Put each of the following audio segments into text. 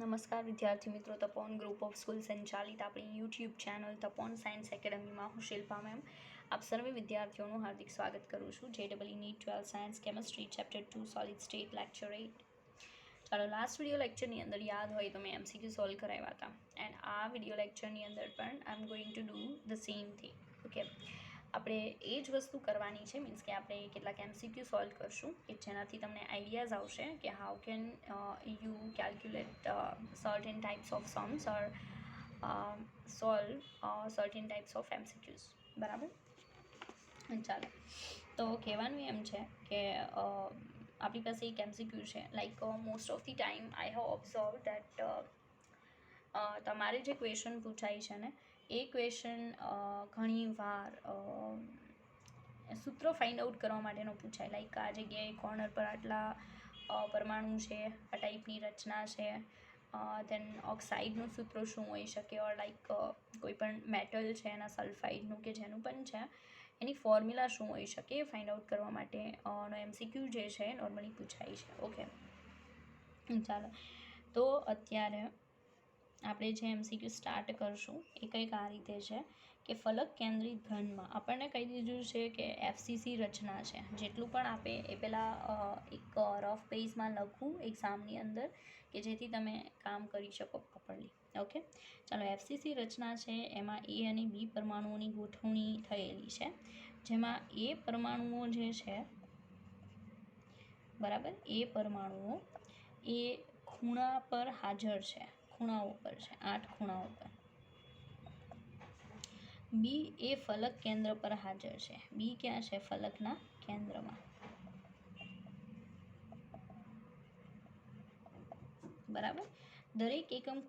નમસ્કાર વિદ્યાર્થી મિત્રો, તપોન ગ્રુપ ઓફ સ્કૂલ સંચાલિત આપણી યુટ્યુબ ચેનલ તપોન સાયન્સ એકેડમીમાં હું શિલ્પા મેમ આપ સર્વે વિદ્યાર્થીઓનું હાર્દિક સ્વાગત કરું છું. JEE NEET 12 science chemistry chapter 2 solid state lecture 8. ચાલો, લાસ્ટ વિડીયો લેક્ચરની અંદર યાદ હોય તો મેં MCQ સોલ્વ કરાવ્યા હતા એન્ડ આ વિડીયો લેક્ચરની અંદર પણ I am going to do the same thing. Okay, આપણે એ જ વસ્તુ કરવાની છે, મીન્સ કે આપણે કેટલાક MCQ સોલ્વ કરશું કે જેનાથી તમને આઈડિયાઝ આવશે કે how can you calculate certain types of Sam's or solve certain types of MCQs. બરાબર. ચાલો, તો કહેવાનું એમ છે કે આપણી પાસે એક MCQ છે, like most of the time I have observe that તમારે જે ક્વેશ્ચન પૂછાય છે ને એ ક્વેશ્ચન ઘણીવાર સૂત્ર ફાઇન્ડ આઉટ કરવા માટેનો પૂછાય. લાઈક આ જગ્યાએ કોર્નર પર આટલા પરમાણુ છે, આ ટાઈપની રચના છે, ધેન ઓક્સાઇડનું સૂત્ર શું હોઈ શકે, ઓર લાઈક કોઈ પણ મેટલ છે એના સલ્ફાઇડનું કે જેનું પણ છે એની ફોર્મ્યુલા શું હોઈ શકે એ ફાઇન્ડ આઉટ કરવા માટેનો MCQ જે છે નોર્મલી પૂછાય છે. ઓકે, ચાલો, તો અત્યારે આપણે જે MCQ સ્ટાર્ટ કરશું એ કંઈક આ રીતે છે કે ફલક કેન્દ્રિત ઘનમાં આપણને કહી દીધું છે કે FCC રચના છે. જેટલું પણ આપે એ પહેલાં એક રફ પેજમાં લખવું એક્ઝામની અંદર કે જેથી તમે કામ કરી શકો પ્રોપરલી. ઓકે, ચાલો, FCC રચના છે એમાં A અને B પરમાણુઓની ગોઠવણી થયેલી છે, જેમાં A પરમાણુઓ જે છે, બરાબર, એ પરમાણુઓ એ ખૂણા પર હાજર છે, ખૂણાઓ પર છે, 8 ખૂણાઓ પર. B એ ફલક કેન્દ્ર પર હાજર છે. B ક્યાં છે? ફલકના કેન્દ્રમાં. બરાબર. દરેક એકમ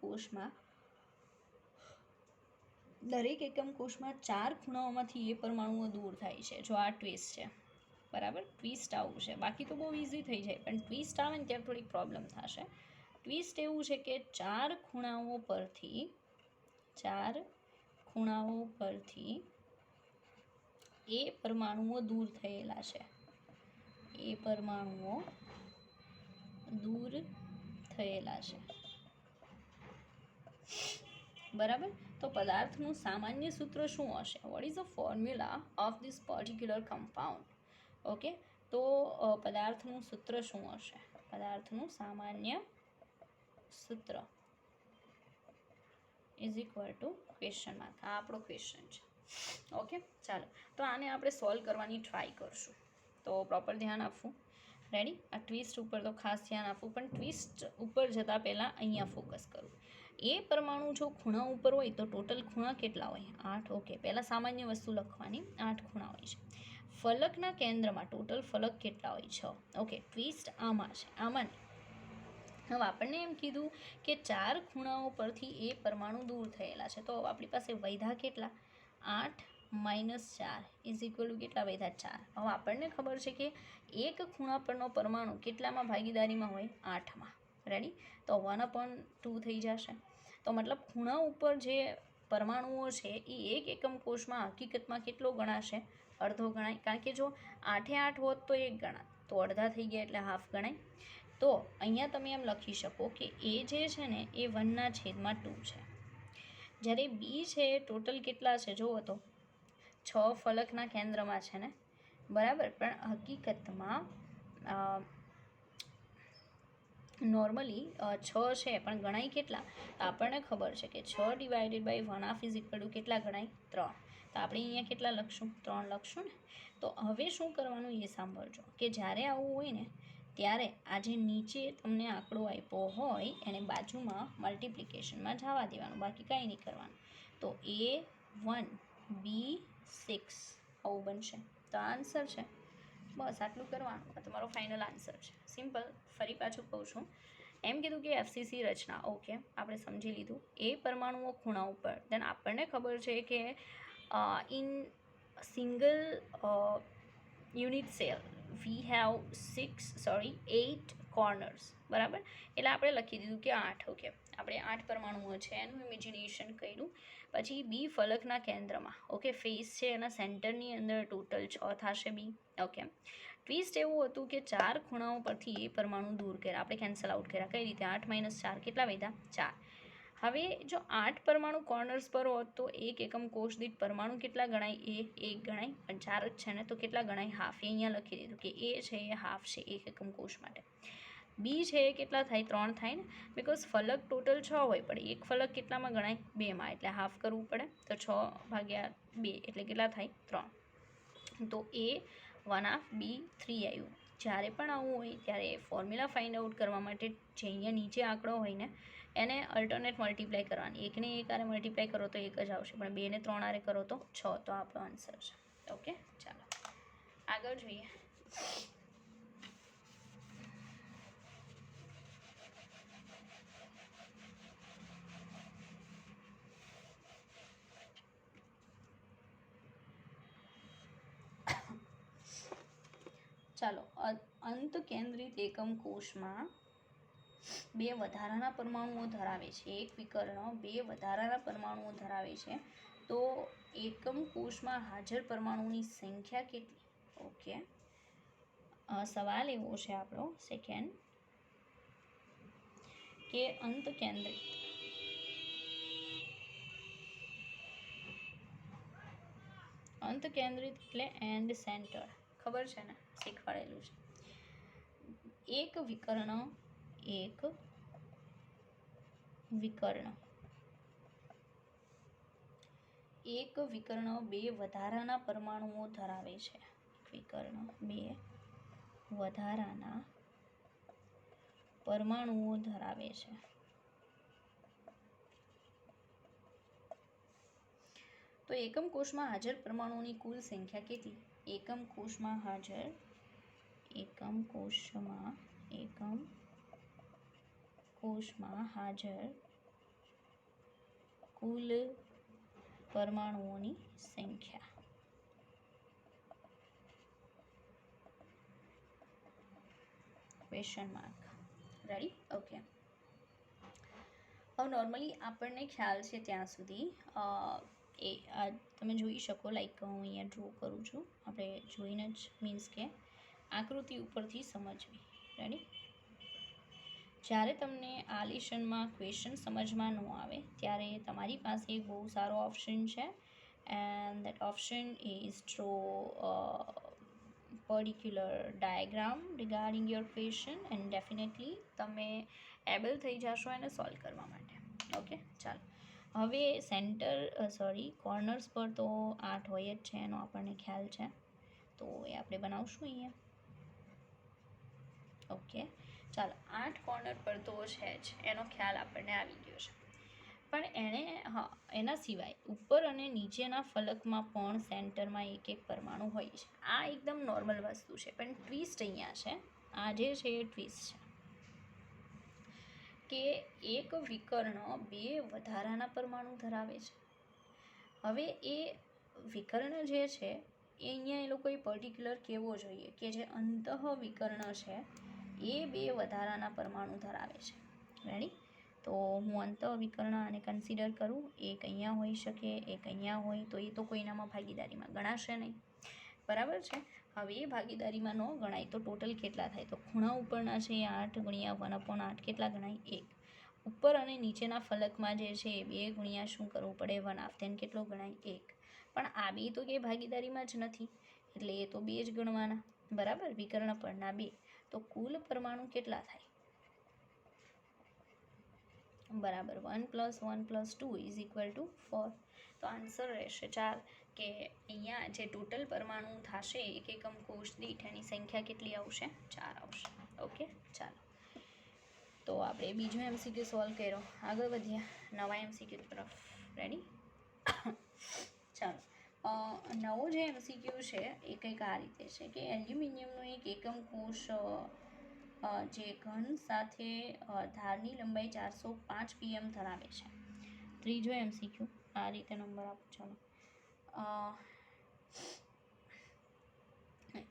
કોષમાં 4 ખૂણાઓમાંથી એ પરમાણુઓ દૂર થાય છે. જો આ ટ્વિસ્ટ છે, બરાબર, ટ્વિસ્ટ આવું છે. બાકી તો બહુ ઇઝી થઈ જાય, પણ ટ્વિસ્ટ આવે ને ત્યારે થોડીક પ્રોબ્લેમ થશે. ટ્વિસ્ટ એવું છે કે 4 ખૂણાઓ પરથી એ પરમાણુઓ દૂર થયેલા છે. એ પરમાણુઓ દૂર થયેલા છે. બરાબર. તો પદાર્થનું સામાન્ય સૂત્ર શું હશે? What is the formula of this particular compound? Okay, તો પદાર્થનું સૂત્ર શું હશે? પદાર્થનું સામાન્ય સૂત્ર is equal to question mark. આ આપણો ક્વેશ્ચન છે. ઓકે, ચાલો, તો આને આપણે સોલ્વ કરવાની ટ્રાય કરશું. તો પ્રોપર ધ્યાન આપવું. રેડી? આ ટ્વિસ્ટ ઉપર તો ખાસ ધ્યાન આપવું, પણ ટ્વિસ્ટ ઉપર જતાં પહેલાં અહીંયા ફોકસ કરવું. એ પરમાણુ જો ખૂણા ઉપર હોય તો ટોટલ ખૂણા કેટલા હોય? 8. ઓકે, પહેલાં સામાન્ય વસ્તુ લખવાની. 8 ખૂણા હોય છે. ફલકના કેન્દ્રમાં ટોટલ ફલક કેટલા હોય? 6. ઓકે, ટ્વિસ્ટ આમાં છે, આમાં નહીં. હવે આપણને એમ કીધું કે 4 ખૂણાઓ પરથી એ પરમાણુ દૂર થયેલા છે, તો આપણી પાસે વૈધા કેટલા? 8 - 4 ઇઝ ઇક્વલ ટુ કેટલા વૈધા? 4. હવે આપણને ખબર છે કે એક ખૂણા પરનો પરમાણુ કેટલામાં ભાગીદારીમાં હોય? 8માં. રેડી? તો 1/2 થઈ જશે. તો મતલબ ખૂણા ઉપર જે પરમાણુઓ છે એ એક એકમ કોષમાં હકીકતમાં કેટલો ગણાશે? અડધો ગણાય. કારણ કે જો 8 એ 8 હોત તો 1 ગણાત, તો અડધા થઈ ગયા એટલે હાફ ગણાય. તો અહીંયા તમે એમ લખી શકો કે એ જે છે ને એ 1/2 છે. જ્યારે B છે એ ટોટલ કેટલા છે જુઓ તો 6 ફલકના કેન્દ્રમાં છે ને, બરાબર, પણ હકીકતમાં નોર્મલી 6 છે પણ ગણાય કેટલા? તો આપણને ખબર છે કે 6 divided by 1/2 is equal to કેટલા ગણાય? 3. તો આપણે અહીંયા કેટલા લખશું? 3 લખશું ને. તો હવે શું કરવાનું એ સાંભળજો કે જ્યારે આવું હોય ને ત્યારે આ જે નીચે તમને આંકડો આપ્યો હોય એને બાજુમાં મલ્ટિપ્લિકેશનમાં જવા દેવાનું, બાકી કાંઈ નહીં કરવાનું. તો A1 B6 આવું બનશે. તો આ આન્સર છે. બસ આટલું કરવાનું. આ તમારો ફાઇનલ આન્સર છે. સિમ્પલ. ફરી પાછું કહું છું, એમ કીધું કે FCC રચના. ઓકે, આપણે સમજી લીધું. એ પરમાણુઓ ખૂણા ઉપર. દેન આપણને ખબર છે કે in single unit cell we have 8 corners, બરાબર. એટલે આપણે લખી દીધું કે 8. ઓકે, આપણે 8 પરમાણુઓ છે એનું ઇમેજિનેશન કર્યું. પછી બી ફલકના કેન્દ્રમાં, ઓકે, ફેસ છે એના સેન્ટરની અંદર ટોટલ 6 થશે બી. ઓકે, ટ્વિસ્ટ એવું હતું કે 4 ખૂણાઓ પરથી એ પરમાણુ દૂર કર્યા, આપણે કેન્સલ આઉટ કર્યા. કઈ રીતે? 8 - 4 કેટલા વધ્યા? 4. હવે જો 8 પરમાણુ કોર્નર્સ પર હોત તો એક એકમ કોષ દીઠ પરમાણુ કેટલા ગણાય? એ 1 ગણાય, પણ 4 જ છે ને, તો કેટલા ગણાય? હાફ. એ અહીંયા લખી દીધું કે એ છે એ હાફ છે એક એકમ કોષ માટે. બી છે એ કેટલા થાય? 3 થાય ને, બિકોઝ ફલક ટોટલ 6 હોય, પણ એક ફલક કેટલામાં ગણાય? 2માં, એટલે હાફ કરવું પડે. તો 6/2 એટલે કેટલા થાય? 3. તો એ 1/2, બી 3 આવ્યું. જ્યારે પણ આવું હોય ત્યારે ફોર્મ્યુલા ફાઇન્ડ આઉટ કરવા માટે જે અહીંયા નીચે આંકડો હોય ને એને અલ્ટરનેટ મલ્ટીપ્લાય કરવાની. 1 ને 1 આરે મલ્ટીપ્લાય કરો તો 1 જ આવશે, પણ 2 ને 3 આરે કરો તો 6. તો આપણો આન્સર છે. ઓકે, ચાલો આગળ જોઈએ. ચાલો, અંત કેન્દ્રિત એકમ કોષમાં 2 વધારાના પરમાણુઓ ધરાવે છે. એક વિકર્ણ 2 વધારાના પરમાણુઓ ધરાવે છે, તો એકમ કોષમાં હાજર પરમાણુની સંખ્યા કેટલી? ઓકે, સવાલ એવો છે આપણો સેકન્ડ કે અંત કેન્દ્રિત એટલે એન્ડ સેન્ટર, ખબર છે ને, શીખવાડેલું છે. એક વિકર્ણ 2 વધારાના પરમાણુઓ ધરાવે છે. વિકર્ણ 2 વધારાના પરમાણુઓ ધરાવે છે. તો એકમ કોષમાં હાજર પરમાણુઓની કુલ સંખ્યા કેટલી? એકમ કોષમાં હાજર કુલ પરમાણુઓની સંખ્યા. Question mark. રેડી? ઓકે. હવે નોર્મલી આપણને ખ્યાલ છે ત્યાં સુધી તમે જોઈ શકો, લાઈક હું અહીંયા ડ્રો કરું છું, આપણે જોઈને જ મીન્સ કે આકૃતિ ઉપરથી સમજવી. રેડી? જ્યારે તમને આ લેશનમાં ક્વેશ્ચન સમજમાં ન આવે ત્યારે તમારી પાસે એક બહુ સારો ઓપ્શન છે, and that option is draw particular diagram regarding your question, and definitely તમે એબલ થઈ જશો એને સોલ્વ કરવા માટે. ઓકે, ચાલો. હવે કોર્નર્સ પર તો 8 હોય જ છે, એનો આપણને ખ્યાલ છે, તો એ આપણે બનાવશું અહીંયા. ઓકે, ચાલો. 8 કોર્નર પર તો છે જ, એનો ખ્યાલ આપણને આવી ગયો છે. પણ એના સિવાય ઉપર અને નીચેના ફલકમાં પણ સેન્ટરમાં એક એક પરમાણુ હોય છે. આ એકદમ નોર્મલ વસ્તુ છે, પણ ટ્વિસ્ટ અહીંયા છે. આ જે છે એ ટ્વિસ્ટ છે કે એક વિકર્ણ 2 વધારાના પરમાણુ ધરાવે છે. હવે એ વિકર્ણ જે છે એ અહીંયા એ લોકોએ પર્ટિક્યુલર કહેવો જોઈએ કે જે અંતઃ વિકર્ણ છે એ 2 વધારાના પરમાણુ ધરાવે છે. રેડી? તો હું અંતઃ વિકર્ણ આને કન્સિડર કરું. એક અહીંયા હોઈ શકે, એક અહીંયા હોય, તો એ તો કોઈનામાં ભાગીદારીમાં ગણાશે નહીં, બરાબર છે. હવે એ ભાગીદારીમાં ન ગણાય તો ટોટલ કેટલા થાય? તો ખૂણા ઉપરના છે એ 8 × 1/8 કેટલા ગણાય? 1. ઉપર અને નીચેના ફલકમાં જે છે એ 2 ગુણ્યા શું કરવું પડે? 1/2. તેને કેટલો ગણાય? 1. પણ આ બે તો કે ભાગીદારીમાં જ નથી, એટલે એ તો 2 જ ગણવાના, બરાબર. વિકર્ણ પરના 2, તો કુલ પરમાણુ કેટલા થાય? બરાબર, 1 + 1 + 2 = 4. તો આન્સર રહેશે 4, કે અહીંયા જે ટોટલ પરમાણુ થશે એક એકમ કોષ દીઠ એની સંખ્યા કેટલી આવશે? 4 આવશે. ઓકે, ચાલો. તો આપણે બીજો MCQ સોલ્વ કર્યો, આગળ વધ્યા નવા MCQ તરફ. રેડી? ચાલો. નવો જે MCQ છે એ કંઈક આ રીતે છે કે એલ્યુમિનિયમનો એક એકમ કોષ જે ઘન સાથે ધારની લંબાઈ 405 pm ધરાવે છે. ત્રીજો MCQ આ રીતે નંબર આપો. ચાલો.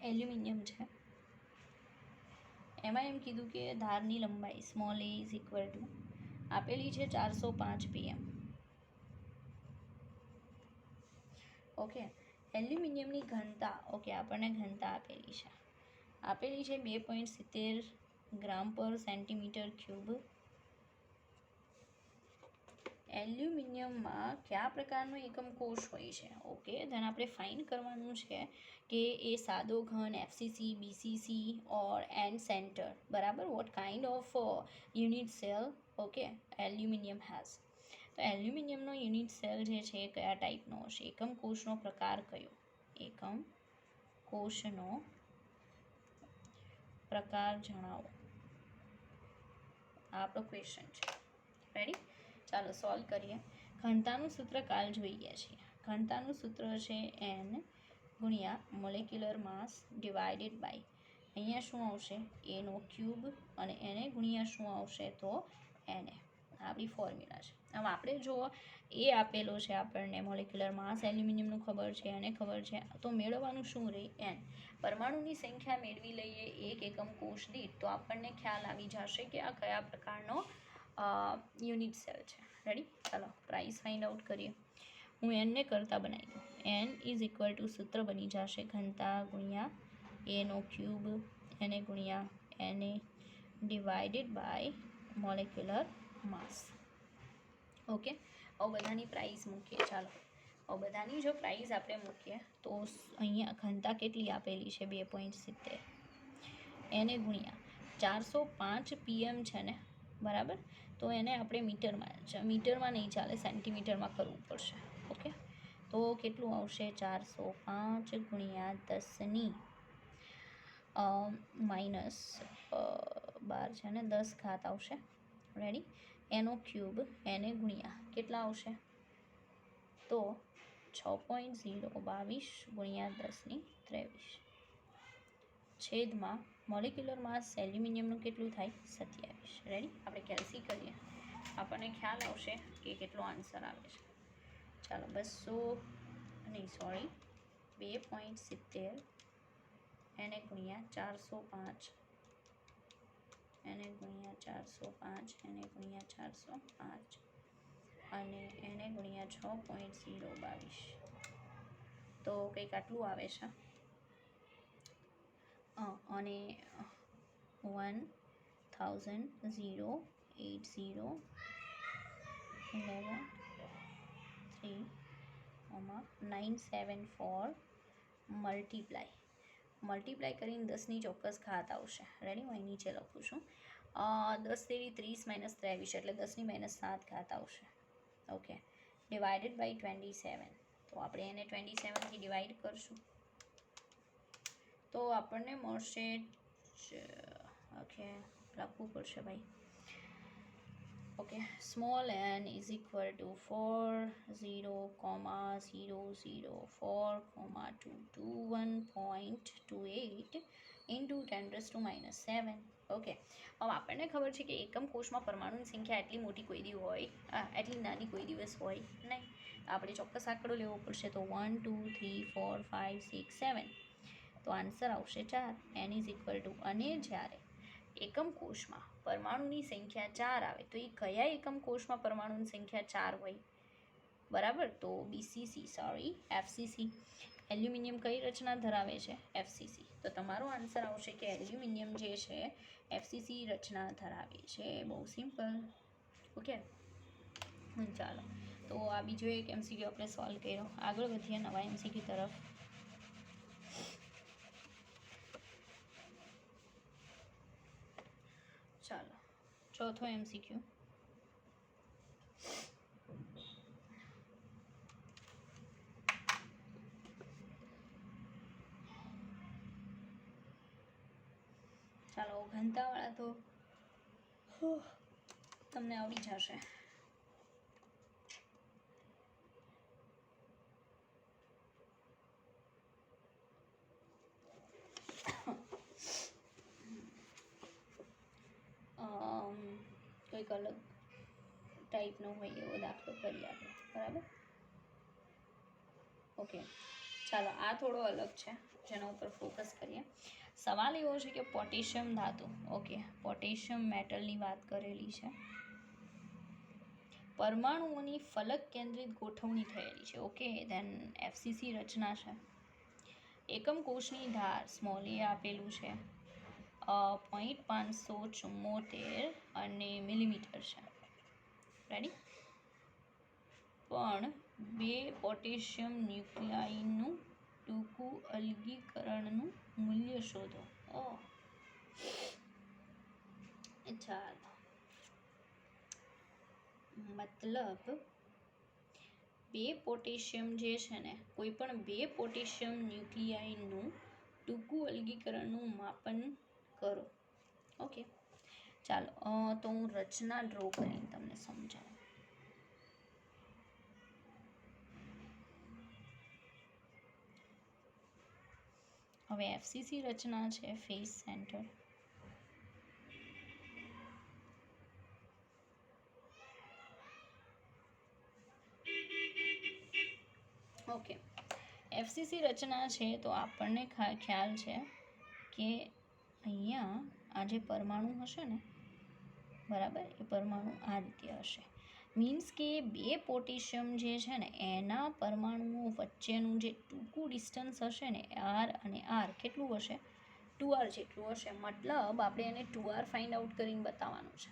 એલ્યુમિનિયમ છે, એમાં એમ કીધું કે ધારની લંબાઈ small a is equal two આપેલી છે 405 pm. ઓકે, એલ્યુમિનિયમની ઘનતા, ઓકે આપણને ઘનતા આપેલી છે 2.70 ગ્રામ પર સેન્ટીમીટર ક્યુબ. એલ્યુમિનિયમમાં કયા પ્રકારનો એકમ કોષ હોય છે? ઓકે, ધન આપણે ફાઇન્ડ કરવાનું છે કે એ સાદો ઘન, FCC, BCC or and centre, બરાબર. What kind of unit cell okay aluminium has. તો એલ્યુમિનિયમનો યુનિટ સેલ જે છે એ કયા ટાઈપનો હશે? એકમ કોષનો પ્રકાર કયો? એકમ કોષનો પ્રકાર જણાવો. આ આપણો ક્વેશ્ચન છે. રેડી? ચાલો સોલ્વ કરીએ. ઘનતાનું સૂત્ર કાલ જોઈ ગયા છીએ. ઘનતાનું સૂત્ર છે n ગુણ્યા મોલેક્યુલર માસ ડિવાઇડેડ બાય, અહીંયા શું આવશે? એનો ક્યુબ, અને એને ગુણ્યા શું આવશે? તો એને. આપણી ફોર્મ્યુલા છે. હવે આપણે જો એ આપેલો છે આપણને મોલેક્યુલર માસ એલ્યુમિનિયમનું ખબર છે, એને ખબર છે, તો મેળવવાનું શું રહે? n. પરમાણુની સંખ્યા મેળવી લઈએ એક એકમ કોષ દીઠ, તો આપણને ખ્યાલ આવી જશે કે આ કયા પ્રકારનો યુનિટ સેલ છે. રેડી? ચાલો પ્રાઇસ ફાઇન્ડ આઉટ કરીએ. હું એનને કરતા બનાવી દઉં. n ઇઝ ઇક્વલ ટુ સૂત્ર બની જશે ઘનતા ગુણ્યા એનો ક્યુબ, એને ગુણ્યા એને divided by molecular mass. Okay, હવે બધાની પ્રાઇસ મૂકીએ. ચાલો હવે બધાની જો પ્રાઇસ આપણે મૂકીએ તો અહીંયા ઘનતા કેટલી આપેલી છે? 2.70. એને ગુણ્યા 405 pm છે ને, બરાબર. તો એને આપણે મીટરમાં નહીં ચાલે, સેન્ટીમીટરમાં કરવું પડશે. ઓકે, તો કેટલું આવશે? 405 ગુણ્યા 10 માઇનસ 12 છે ને, 10 ઘાત આવશે. રેડી? એનો ક્યુબ, એને ગુણ્યા કેટલા આવશે? તો 6.022 ગુણ્યા 10^23 છેદમાં મોલેક્યુલર માસ એલ્યુમિનિયમનું કેટલું થાય? 27. રેડી? આપણે કેલ્સી કરીએ, આપણને ખ્યાલ આવશે કે કેટલો આન્સર આવે છે. ચાલો 2.70 એને ગુણ્યા 405, એને ગુણ્યા 405, એને ગુણ્યા 405 અને એને ગુણ્યા 6.022, તો કંઈક આટલું આવે છે. અને 10,080,11,3,974 મલ્ટીપ્લાય કરીને 10ની ચોક્કસ ઘાત આવશે. રેડી? હું અહીં નીચે લખું છું. 10 તેરી 30 માઇનસ 23 એટલે 10ની -7 ઘાત આવશે. Okay, divided by 27. તો આપણે એને 27થી ડિવાઈડ કરશું તો આપણને મળશે, ઓકે લખવું પડશે ભાઈ. Okay, small n is equal two 40,0,4,221.28 into 10⁻⁷. Okay, હવે આપણને ખબર છે કે એકમ કોષમાં પરમાણુની સંખ્યા એટલી મોટી કોઈ દી હોય, એટલી નાની કોઈ દિવસ હોય નહીં. આપણે ચોક્કસ આંકડો લેવો પડશે. તો 1 2 3 4 5 6 7, તો આન્સર આવશે 4. n ઇઝ ઇક્વલ ટુ, અને જ્યારે એકમ કોષમાં પરમાણુની સંખ્યા 4 આવે તો એ કયા એકમ કોષમાં પરમાણુની સંખ્યા 4 હોય? બરાબર, તો એફસીસી. એલ્યુમિનિયમ કઈ રચના ધરાવે છે? એફસીસી. તો તમારો આન્સર આવશે કે એલ્યુમિનિયમ જે છે એફસીસી રચના ધરાવે છે. બહુ સિમ્પલ. ઓકે, ચાલો તો આ બીજો એક એમસીક્યુ આપણે સોલ્વ કર્યો. આગળ વધીએ નવા એમસીક્યુ તરફ. ચાલો ચોથો એમસીક્યુ. ચાલો ઘનતાવાળા તો તમને આવડી જશે. કંઈક અલગ ટાઈપનો હોય એવો દાખલો કરીએ આપણે. બરાબર? ઓકે, ચાલો આ થોડો અલગ છે, જેના ઉપર ફોકસ કરીએ. સવાલ એવો છે કે પોટેશિયમ ધાતુ, ઓકે, પોટેશિયમ મેટલની વાત કરેલી છે. પરમાણુઓની ફલક કેન્દ્રિત ગોઠવણી થયેલી છે, ઓકે, ધેન એફસીસી રચના છે. એકમ કોષની ધાર સ્મોલ એ આપેલું છે 0.574 અને મિલીમીટર છે. રેડી. પણ બે પોટેશિયમ ન્યુક્લિયાઇનનું ટૂંકું અલગીકરણનું મૂલ્ય શોધો. ચાલો, મતલબ બે પોટેશિયમ જે છે ને, કોઈ પણ બે પોટેશિયમ ન્યુક્લિયાઇનનું ટૂંકું અલગીકરણનું માપન કરો. ઓકે, ચાલો, તો હું રચના ડ્રો કરીને તમને સમજાવું. હવે એફસીસી રચના છે ફેઝ સેન્ટર. ઓકે, એફસીસી રચના છે તો આપણને ખ્યાલ છે કે અહીંયા આ જે પરમાણુ હશે ને, બરાબર, એ પરમાણુ આ રીતે હશે. મીન્સ કે બે પોટેશિયમ જે છે ને એના પરમાણુઓ વચ્ચેનું જે ટૂંકું ડિસ્ટન્સ હશે ને, આર અને આર કેટલું હશે? 2r જેટલું હશે. મતલબ આપણે એને 2r ફાઇન્ડ આઉટ કરીને બતાવવાનું છે.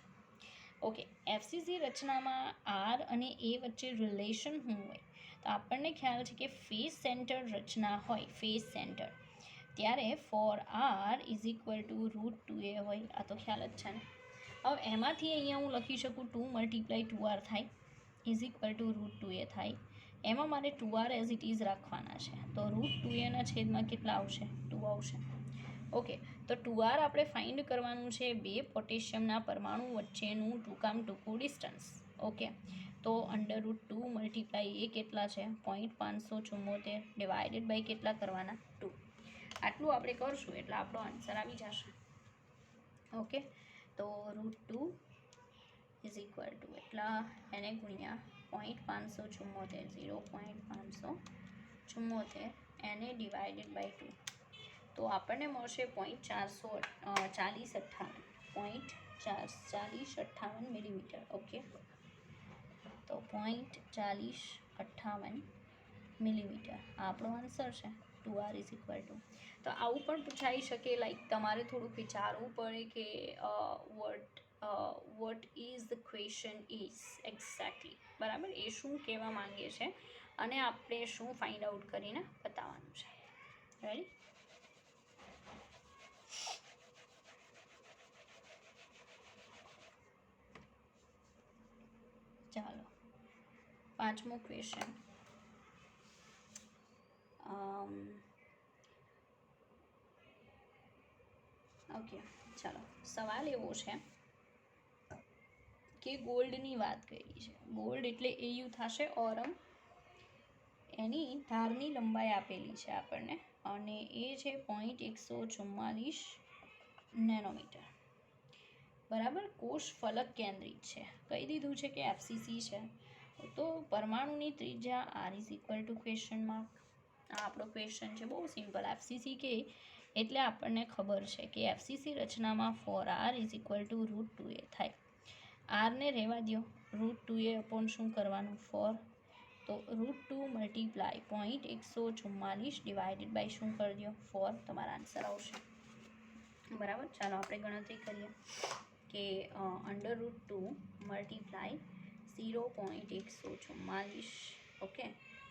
ઓકે, એફસીસી રચનામાં આર અને એ વચ્ચે રિલેશન શું હોય? તો આપણને ખ્યાલ છે કે ફેઝ સેન્ટર રચના હોય, ફેઝ સેન્ટર, ત્યારે four R is equal to √2a હોય. આ તો ખ્યાલ જ છે ને. હવે એમાંથી અહીંયા હું લખી શકું 2 × 2r થાય ઇઝ ઇક્વલ ટુ √2a થાય. એમાં મારે 2r એઝ ઇટ ઇઝ રાખવાના છે, તો √2a ના છેદમાં કેટલા આવશે? 2 આવશે. ઓકે, તો 2r આપણે ફાઇન્ડ કરવાનું છે બે પોટેશિયમના પરમાણુ વચ્ચેનું ટૂંકું ડિસ્ટન્સ. ઓકે, તો √2 × એ કેટલા છે? 0.574 ડિવાઇડેડ બાય કેટલા કરવાના? 2. આટલું આપણે કરશું એટલે આપણો આન્સર આવી જશે. ઓકે, તો √2 ઇઝ ઇક્વલ ટુ એટલા એને ગુણ્યા 0.574, 0.574 એને ડિવાઇડેડ બાય 2, તો આપણને મળશે 0.4058 મિલીમીટર. ઓકે, તો 0.4058 મિલીમીટર આપણો આન્સર છે. 2r is equal two. તો આવું પણ પૂછાઈ શકે, લાઈક તમારે થોડુંક વિચારવું પડે કે what is the question is exactly, બરાબર, એ શું કહેવા માંગે છે અને આપણે શું ફાઇન્ડ આઉટ કરીને બતાવવાનું છે. રેડી. ચાલો, પાંચમો ક્વેશ્ચન. ઓકે, ચાલો, સવાલ એવો છે કે ગોલ્ડની વાત કરી છે. ગોલ્ડ એટલે એયુ થશે ઓરમ. એની ધારની લંબાઈ આપેલી છે આપણને અને એ છે 0.144 નેનોમીટર. બરાબર. કોષ ફલક કેન્દ્રિત છે. કહી દીધું છે કે એફસીસી છે, તો પરમાણુની ત્રિજ્યા R is equal to question mark. આ આપણો ક્વેશ્ચન છે, બહુ સિમ્પલ. એફસીસી કે એટલે આપણને ખબર છે કે એફસીસી રચનામાં four R is equal to √2a થાય. આરને રહેવા દો, √2a અપોન શું કરવાનું? 4. તો √2 મલ્ટીપ્લાય 0.144 ડિવાઇડેડ બાય શું કરી દો? 4. તમારા આન્સર આવશે. બરાબર. ચાલો આપણે ગણતરી કરીએ કે √2 multiply 0.144, okay,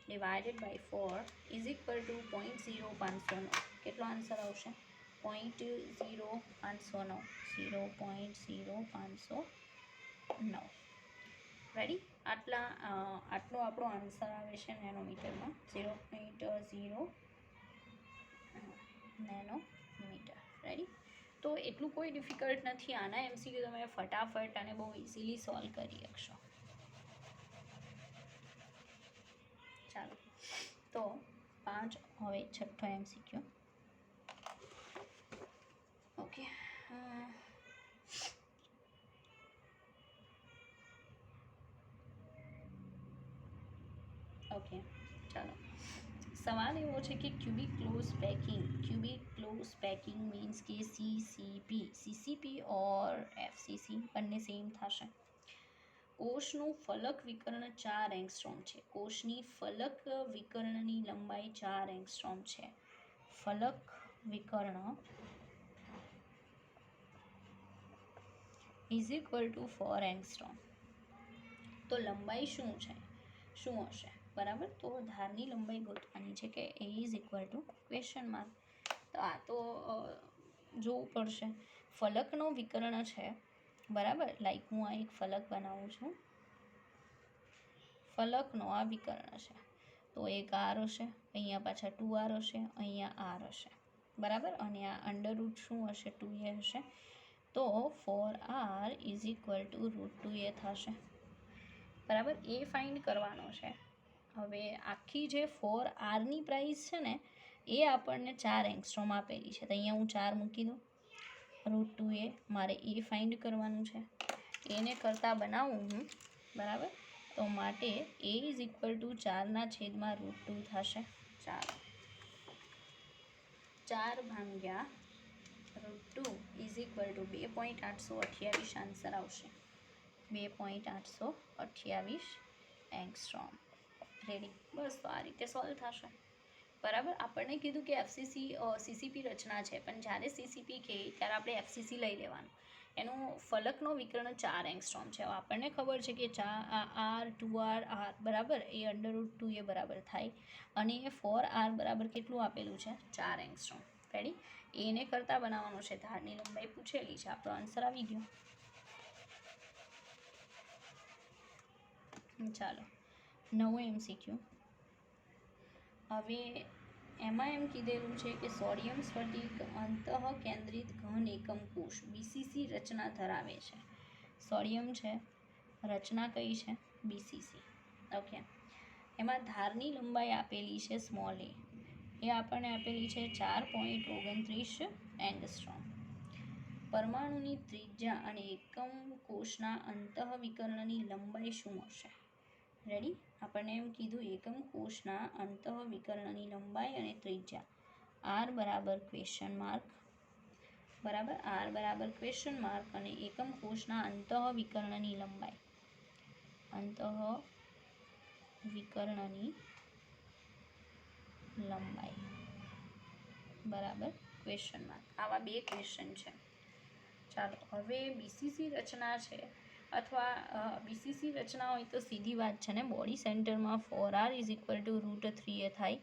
divided by 4 is equal to 0.0509. કેટલો આન્સર આવશે? 0.0509. 0.0509. રેડી. આટલો આપણો આન્સર આવે છે નેનોમીટરમાં. 0.0 નેનોમીટર. રેડી. તો એટલું કોઈ ડિફિકલ્ટ નથી. આના એમસીક્યુ તમે ફટાફટ અને બહુ ઇઝીલી સોલ્વ કરી શકશો. ચાલો, તો 5. હવે છઠ્ઠો એમસીક્યુ. ઓકે, ઓકે, ચાલો. સવાલ એવો છે કે ક્યુબિક ક્લોઝ પેકિંગ મીન્સ કે સીસીપી ઓર એફસીસી બંને સેમ થશે. કોષનું ફલક વિકર્ણ 4 એંગસ્ટ્રોમ છે. કોષની ફલક વિકર્ણની લંબાઈ 4 એંગસ્ટ્રોમ છે. ફલક વિકર્ણ ઇઝ ઇક્વલ ટુ 4 એંગસ્ટ્રોમ. તો લંબાઈ શું હશે? બરાબર, તો ધારની લંબાઈ ગોતવાની છે કે A is equal to question mark. તો આ તો જોવું પડશે. ફલકનો વિકર્ણ છે, બરાબર. લાઈક હું આ એક ફલક બનાવું છું, ફલકનો આ વિકર્ણ છે. તો એક આર હશે, અહીંયા પાછા 2r હશે, અહીંયા r હશે, બરાબર. અને આ અંડરરૂટ શું હશે? 2a હશે. તો 4r is equal to √2a થશે, બરાબર. એ ફાઇન્ડ કરવાનો છે. હવે આખી જે 4rની પ્રાઇસ છે ને એ આપણને 4 એંગસ્ટ્રોમ આપેલી છે. તો અહીંયા હું 4 મૂકી દઉં. √2a મારે એ ફાઇન્ડ કરવાનું છે. એને કરતાં બનાવું હું, બરાબર. તો માટે એ ઇઝ ઇક્વલ ટુ 4/√2 થશે. 4 ભાગ્યા √2 ઇઝ ઇક્વલ ટુ 2.828 આન્સર આવશે. 2.828 એંગસ્ટ્રોમ. રેડી. બસ, તો આ રીતે સોલ્વ થશે, બરાબર. આપણને કીધું કે સીસીપી રચના છે, પણ જ્યારે સીસીપી કહે ત્યારે આપણે એફસીસી લઈ લેવાનું. એનું ફલકનો વિકર્ણ 4 એંગસ્ટ્રોમ છે. આપણને ખબર છે કે r 2r r બરાબર એ √2a બરાબર થાય, અને એ 4r બરાબર કેટલું આપેલું છે? 4 એંગસ્ટ્રોમ. રેડી. એને કરતાં બનાવવાનું છે. ધારની લંબાઈ પૂછેલી છે, આપણો આન્સર આવી ગયો. ચાલો, નવું MCQ. હવે એમાં એમ કીધેલું છે કે સોડિયમ સ્ફટિક અંતઃકેન્દ્રિત ઘન એકમ કોષ બીસીસી રચના ધરાવે છે. સોડિયમ છે, રચના કઈ છે? બીસીસી. ઓકે. એમાં ધારની લંબાઈ આપેલી છે સ્મોલ એ આપણને આપેલી છે 4.29 એંગસ્ટ્રોમ. પરમાણુની ત્રિજ્યા અને એકમ કોષના અંતઃવિકર્ણની લંબાઈ શું હશે? રેડી. આપણને એમ કીધું એકમ કોષના અંતઃવિકર્ણની લંબાઈ અને ત્રિજ્યા r બરાબર ક્વેશ્ચન માર્ક, બરાબર. r બરાબર ક્વેશ્ચન માર્ક અને એકમ કોષના અંતઃવિકર્ણની લંબાઈ બરાબર ક્વેશ્ચન માર્ક. આવા બે ક્વેશ્ચન છે. ચાલો, હવે બીસીસી રચના છે, અથવા બીસીસી રચના હોય તો સીધી વાત છે ને, બોડી સેન્ટરમાં 4r is equal two √3a થાય.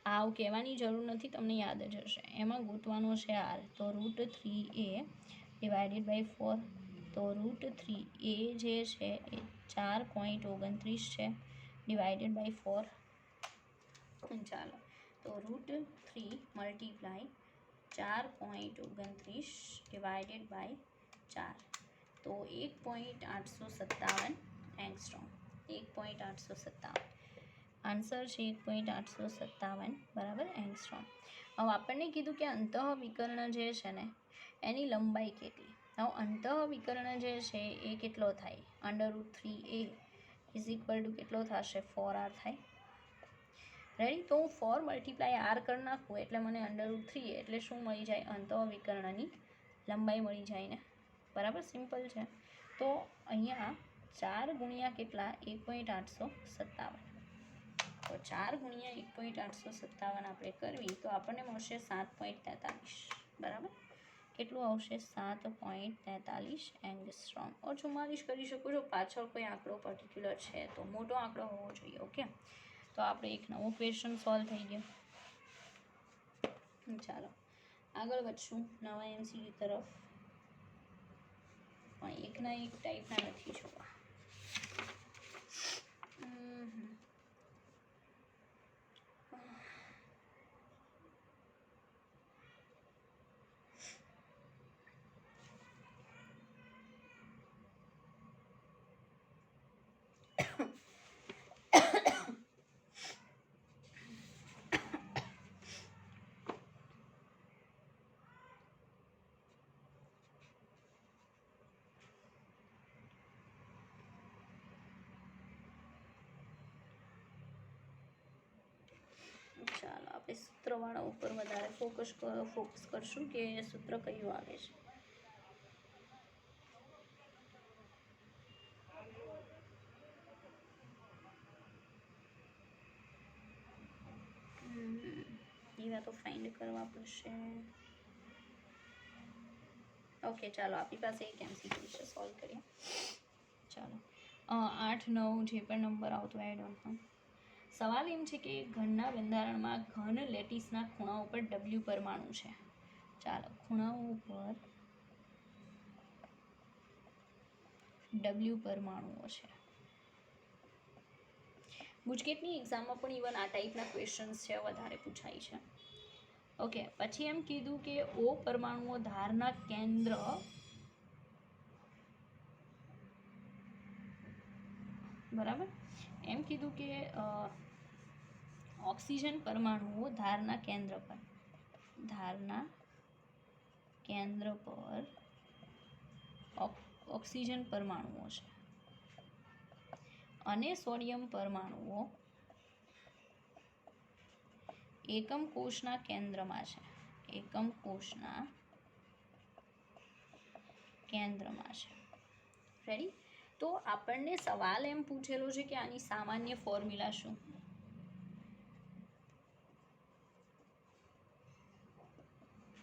આવું કહેવાની જરૂર નથી, તમને યાદ જ હશે. એમાં ગોતવાનો છે r, તો √3a ડિવાઇડેડ બાય 4. તો √3a જે છે એ 4.29 છે, ડિવાઇડેડ બાય 4. ચાલો, તો √3 મલ્ટીપ્લાય 4.29 ડિવાઇડેડ બાય 4, તો 1.857 એંગસ્ટ્રોમ. 1.857 આન્સર છે. 1.857 બરાબર એંગસ્ટ્રોમ. હવે આપણને કીધું કે અંતઃવિકર્ણ જે છે ને એની લંબાઈ કેટલી. હવે અંતઃવિકર્ણ જે છે એ કેટલો થાય? √3a ઇઝ ઇક્વલ ટુ કેટલો થશે? 4r થાય. રેડી. તો હું 4 મલ્ટીપ્લાય r કરી નાખું એટલે મને √3a એટલે શું મળી જાય? અંતઃવિકર્ણની લંબાઈ મળી જાય ને, બરાબર. સિમ્પલ છે. તો અહીંયા 4 ગુણ્યા કેટલા? 1.857. તો 4 ગુણ્યા 1.857 આપણે કરવી તો આપણને મળશે 7.43, બરાબર. કેટલું આવશે? 7.43 એંગસ્ટ્રોમ. ઓર 44 કરી શકો છો. પાછળ કોઈ આંકડો પર્ટિક્યુલર છે તો મોટો આંકડો હોવો જોઈએ. ઓકે. તો આપણે એક નવો ક્વેશ્ચન સોલ્વ થઈ ગયો. ચાલો, આગળ વધશું નવા MCQ તરફ. પણ એકના એક ટાઈપના નથી જોવા. આપણે સૂત્રવાળા ઉપર વધારે ફોકસ કરશું કે સૂત્ર કયું આવે છે. એવા તો ફાઇન્ડ કરવા પડશે. ઓકે ચાલો આપણી પાસે એક MCQ છે, સોલ્વ કરીએ. ચાલો 8, 9 જે પણ નંબર આવતો આઈ ડોન્ટ નો. સવાલ એમ છે કે ઘનના બંધારણમાં ઘન લેટિસના ખૂણાઓ પર W પરમાણુ છે. ચાલો ખૂણાઓ પર W પરમાણુઓ છે. ગુજકેટની એક્ઝામમાં પણ ઇવન આ ટાઈપના ક્વેશ્ચન્સ છે, વધારે પૂછાય છે. ઓકે પછી એમ કીધું કે O પરમાણુઓ ધારના કેન્દ્ર બરાબર એમ કીધું કે ઓક્સિજન પરમાણુઓ ધારના કેન્દ્ર પર ઓક્સિજન પરમાણુઓ છે અને સોડિયમ પરમાણુઓ એકમ કોષના કેન્દ્રમાં છે. રેડી. તો આપણને સવાલ એમ પૂછેલો છે કે આની સામાન્ય ફોર્મ્યુલા શું.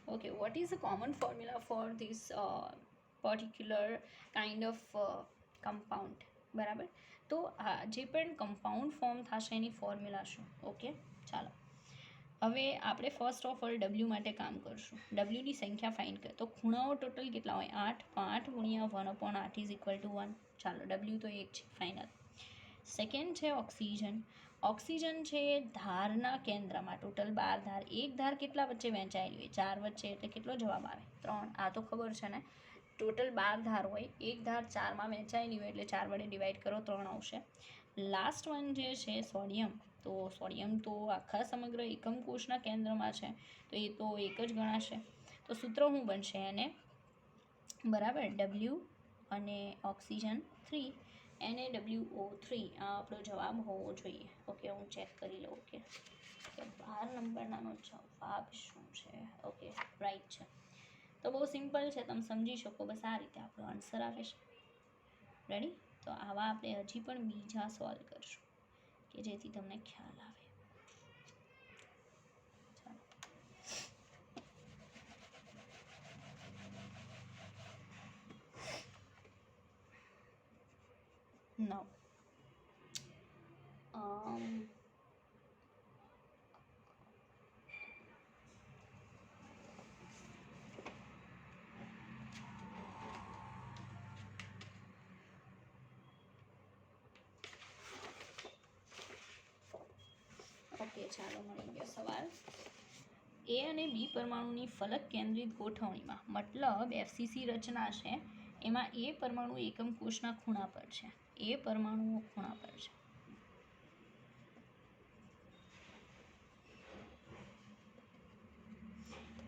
Okay what is the common formula for this particular kind of compound. બરાબર તો જે પણ કમ્પાઉન્ડ ફોર્મ થશે એની ફોર્મ્યુલા શું. ઓકે ચાલો હવે આપણે ફર્સ્ટ ઓફ ઓલ W માટે કામ કરશું. Wની સંખ્યા ફાઇન્ડ કરીએ તો ખૂણાઓ ટોટલ કેટલા હોય 8, 8 ગુણ્યા 1/8 ઇઝ ઇક્વલ ટુ 1. ચાલો W તો 1 છે ફાઇનલ. સેકન્ડ છે ઓક્સિજન છે ધારના કેન્દ્રમાં, ટોટલ 12 ધાર. એક ધાર કેટલા વચ્ચે વહેંચાયેલી હોય 4 વચ્ચે, એટલે કેટલો જવાબ આવે 3. આ તો ખબર છે ને, ટોટલ 12 ધાર હોય, એક ધાર 4માં વહેંચાયેલી હોય એટલે 4 વડે ડિવાઈડ કરો 3 આવશે. લાસ્ટ વન જે છે સોડિયમ, તો સોડિયમ તો આખા સમગ્ર એકમ કોષના કેન્દ્રમાં છે તો એ તો એક જ ગણાશે. તો સૂત્ર શું બનશે એને બરાબર W અને ઓક્સિજન 3 NaWO3 આ આપણો જવાબ હોવો જોઈએ. ઓકે હું ચેક કરી લઉં કે 12 નંબરનો જવાબ શું છે. ઓકે રાઈટ છે. તો બહુ સિમ્પલ છે, તમે સમજી શકો. બસ આ રીતે આપણો આન્સર આવે છે. રેડી. તો આવા આપણે હજી પણ બીજા સોલ્વ કરશું કે જેથી તમને ખ્યાલ આવે. Now ઓકે ચાલો મળી ગયો સવાલ. A અને B પરમાણુની ફલક કેન્દ્રિત ગોઠવણીમાં, મતલબ FCC રચના છે એમાં A પરમાણુ એકમ કોષના ખૂણા પર છે. A પરમાણુઓ ખૂણા પર છે.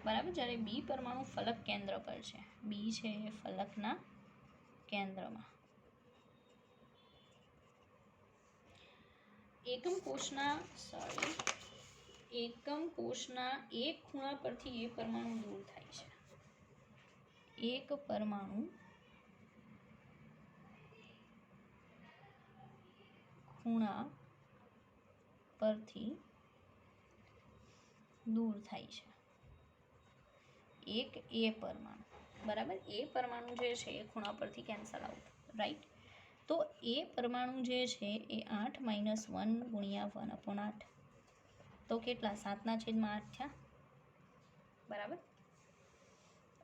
બરાબર. જ્યારે B પરમાણુ ફલક કેન્દ્ર પર છે. B છે એ ફલકના કેન્દ્રમાં. એકમ કોષના એક ખૂણા પરથી એ પરમાણુ દૂર થાય છે. એક પરમાણુ ખૂણા પરથી દૂર થાય છે. એક એ પરમાણુ બરાબર. એ પરમાણુ જે છે એ ખૂણા પરથી કેન્સલ આઉટ. રાઈટ. તો એ પરમાણુ જે છે એ 8 - 1 ગુણ્યા 1/8 તો કેટલા 7/8 થયા. બરાબર.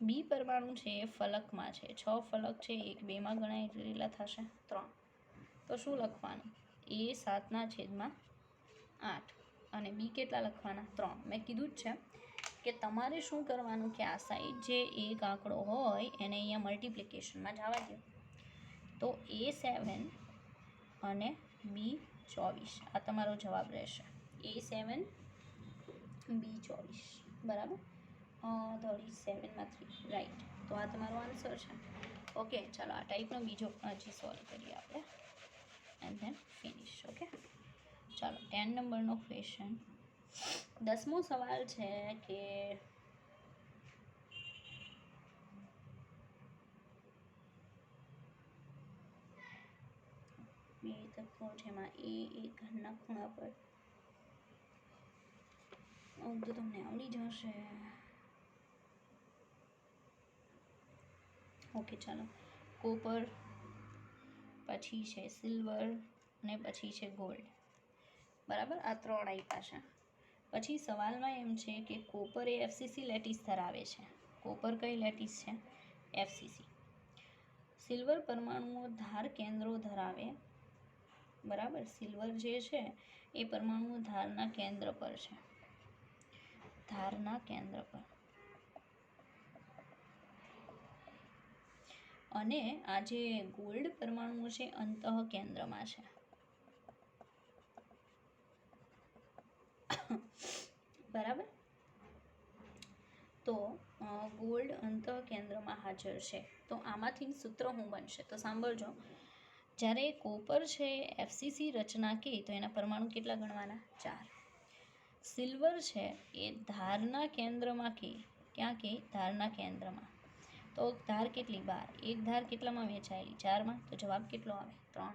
બી પરમાણુ છે એ ફલકમાં છે. 6 ફલક છે 1 2માં ગણાય એટલે કેટલા થશે 3. તો શું લખવાનું એ 7/8 અને બી કેટલા લખવાના 3. મેં કીધું જ છે કે તમારે શું કરવાનું કે આ સાઈડ જે એક આંકડો હોય એને અહીંયા મલ્ટિપ્લિકેશનમાં જવા દો. તો A7 અને B24 આ તમારો જવાબ રહેશે. A7 B24 બરાબર. 37/3 રાઈટ. તો આ તમારો આન્સર છે. ઓકે ચાલો આ ટાઈપનો બીજો હજી સોલ્વ કરીએ આપણે એન્ડ ધેન ફિનિશ. ઓકે ચાલો 10 નંબરનો ક્વેશ્ચન. 10મો સવાલ છે કે બે તત્વો જેમાં એ એક ઘનના ખૂણા પર, તો તમને આવડી જશે. ઓકે ચાલો, કોપર, પછી છે સિલ્વર અને પછી છે ગોલ્ડ. બરાબર, આ 3 આપ્યા છે. પછી સવાલમાં એમ છે કે કોપર એ એફસીસી લેટિસ ધરાવે છે. કોપર કઈ લેટિસ છે? એફસીસી. સિલ્વર પરમાણુઓ ધાર કેન્દ્રો ધરાવે. બરાબર, સિલ્વર જે છે એ પરમાણુઓ ધારના કેન્દ્ર પર છે. ધારના કેન્દ્ર પર. અને આ જે ગોલ્ડ પરમાણુઓ છે અંતઃ કેન્દ્રમાં છે. બરાબર, તો ગોલ્ડ અંતઃ કેન્દ્રમાં હાજર છે. તો આમાંથી સૂત્ર શું બનશે? તો સાંભળજો, જ્યારે કોપર છે એફસીસી રચના કે તો એના પરમાણુ કેટલા ગણવાના? 4. સિલ્વર છે એ ધારના કેન્દ્રમાં કે, ક્યાં કે? ધારના કેન્દ્રમાં. તો ધાર કેટલી? 12. એક ધાર કેટલામાં વહેંચાયેલી? 4માં. તો જવાબ કેટલો આવે? 3.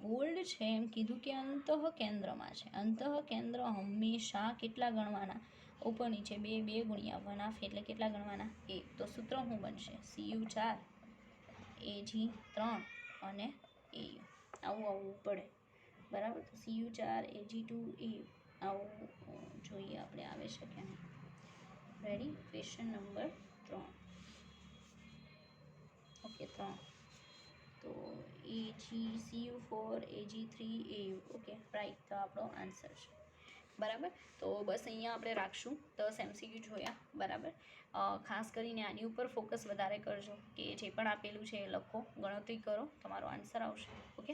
ગોલ્ડ છે એમ કીધું કે અંતઃ કેન્દ્રમાં છે. અંતઃ કેન્દ્ર હંમેશા કેટલા ગણવાના? ઉપર નીચે 2 2 ગુણ્યા 1/2 એટલે કેટલા ગણવાના? 1. તો સૂત્ર શું બનશે? Cu4 Ag3 અને Au. આવું આવવું પડે. બરાબર, તો Cu4 Ag2 Au આવું જોઈએ આપણે આવે છે કે નહીં. રેડી? Question number 3. ઓકે, 3. તો Cu4 Ag3 Au. Okay right, તો આપણો આન્સર છે. બરાબર, તો બસ અહીંયા આપણે રાખશું. 10 MCQ જોયા. બરાબર, ખાસ કરીને આની ઉપર ફોકસ વધારે કરજો કે જે પણ આપેલું છે એ લખો, ગણતરી કરો, તમારો આન્સર આવશે. ઓકે.